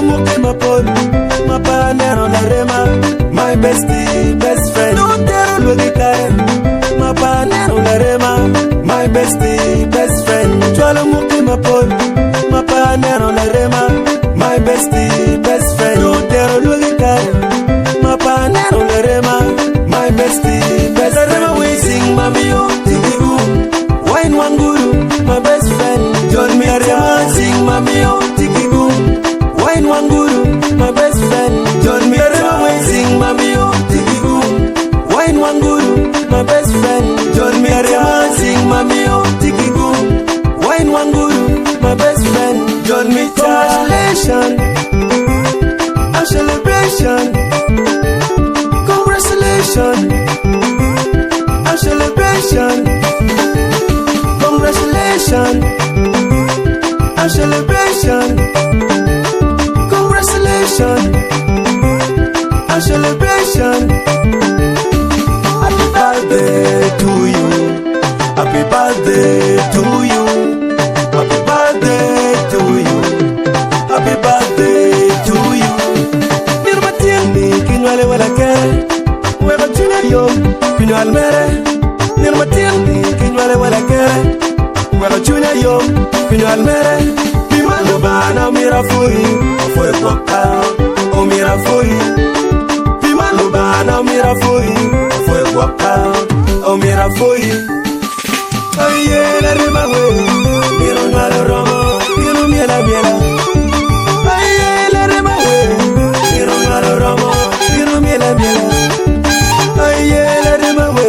muke mapol, mapanero la rema. My bestie, best friend. No tero lugi kare, mapanero la rema. My bestie, best friend. Chwala muke mapol, mapanero la rema. My bestie, best friend. No tero lugi kare, mapanero la rema. My bestie, best friend. La rema we sing mami yo, tikigu. Wine wanguru, my best friend. Join me rema sing mami yo, tikigu. Wine wanguru, my best friend. Join me rema we sing mami yo, tikigu. Wine wanguru, my best friend. Join me rema sing mami yo, tikigu. Wine wanguru, my best friend. Join me congratulations, a celebration. Congratulations, a celebration. Congratulations, a celebration. Congratulations, a celebration. Happy birthday to you. Happy birthday to you. Happy birthday to you. Happy birthday to you. Nirmatini kinwale wala kere. Weba chuna yo kinwale mere. Nirmatini kinwale wala kere. Weba chuna yo kinwale mere. Pimalo bana mira fui. Fue guapa o mira fui. Pimalo bana mira fui. Fue guapa o mira fui. Oye la rima we. Miro malo romo. Miro miela miela. Oye la rima we. Miro malo romo. Miro miela miela. Oye la rima we.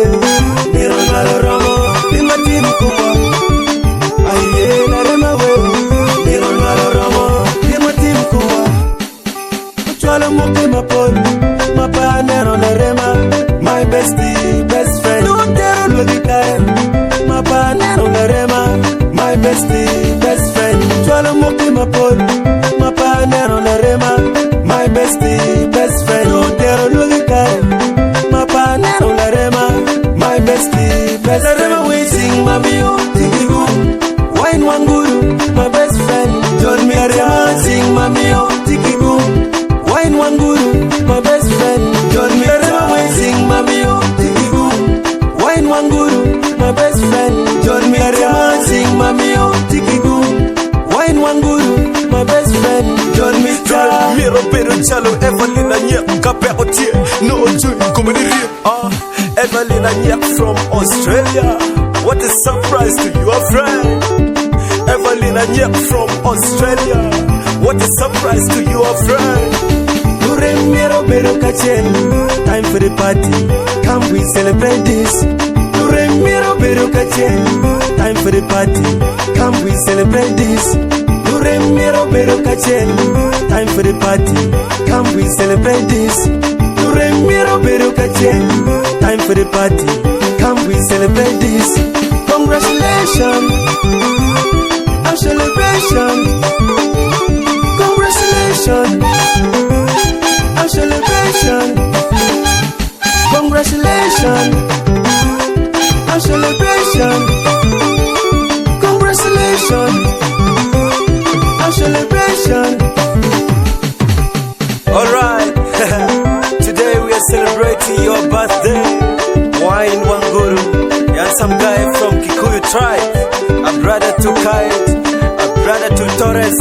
Miro malo romo. Miro timu kubwa. Oye la rima we. Miro malo romo. Miro timu kubwa. Chwala muke mapol. Mapanero la rema. My bestie, best friend. No tero lugi kare. Mapanero la rema. My bestie, best friend. Chwala muke mapol. Mapanero la rema. My bestie, best friend. No tero lugi kare. Mapanero la rema. My bestie, best friend. La rema we sing mami yo, tikigu. Wine wanguru, my best friend. Join me rema sing mami yo, tikigu. Wine wanguru, my best friend. Join me rema we sing mami yo, tikigu. Wine wanguru, my best friend. Join me rema sing mami yo, tikigu. Wine wanguru, my best friend. Join me ta. Miro pero chalo Evelina nye kape otie no oju komediri. Evelina nye from Australia. What a surprise to your friend. Evelina nye from Australia. What a surprise to your friend. Nure miro pero kachel. Time for the party. Come we celebrate this. Nure miro pero kachel. Time for the party. Come we celebrate this. Nure miro pero kachel. Time for the party. Come we celebrate this. Nure miro pero kachel. Time for the party. Come we celebrate this. Congratulations, a celebration. Congratulations, a celebration. Congratulations, a celebration. Congratulations, a celebration. Alright, today we are celebrating your birthday. Wine Wanguru, and some guy from Kikuyu tribe, a brother to Kite, a brother to Torres,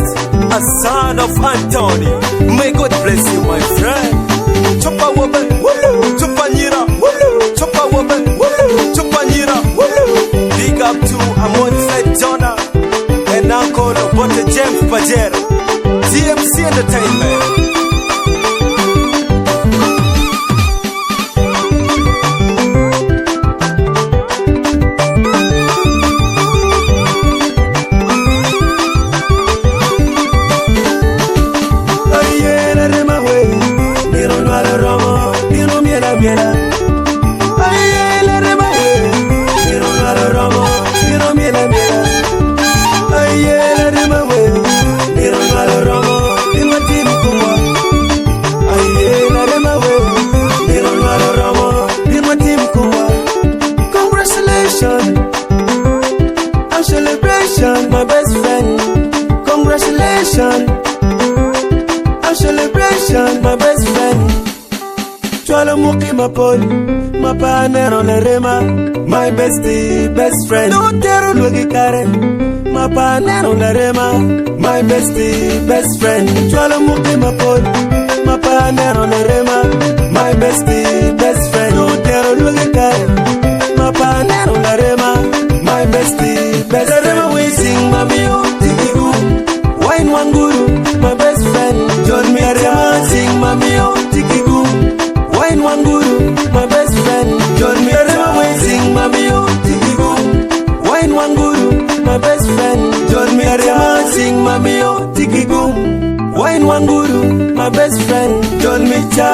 a son of Anthony. May God bless you, my friend. Chopa woman, chopa nyira, chopa woman, chopa nyira. Big up to Amon Fed Jonah and Uncle Bote James Pajero, TMC Entertainment. Romo, friend. Chwalo muki mapoli, mapanero nerema. My bestie, best friend. No teru lugi kare, mapanero nerema. My bestie, best friend. Chwalo muki mapoli, mapanero nerema. My bestie, best friend. No teru lugi kare, mapanero nerema. My bestie, best friend. Nerema we sing mami o tikigu. Wine wanguru, my best friend. John me nerema sing mami o tikigu. Wine wanguru, my best friend. John me nerema we sing mami o tikigu. Wine wanguru, my best friend. John me nerema sing mami o tikigu. Wine wanguru, my best friend. John me cha.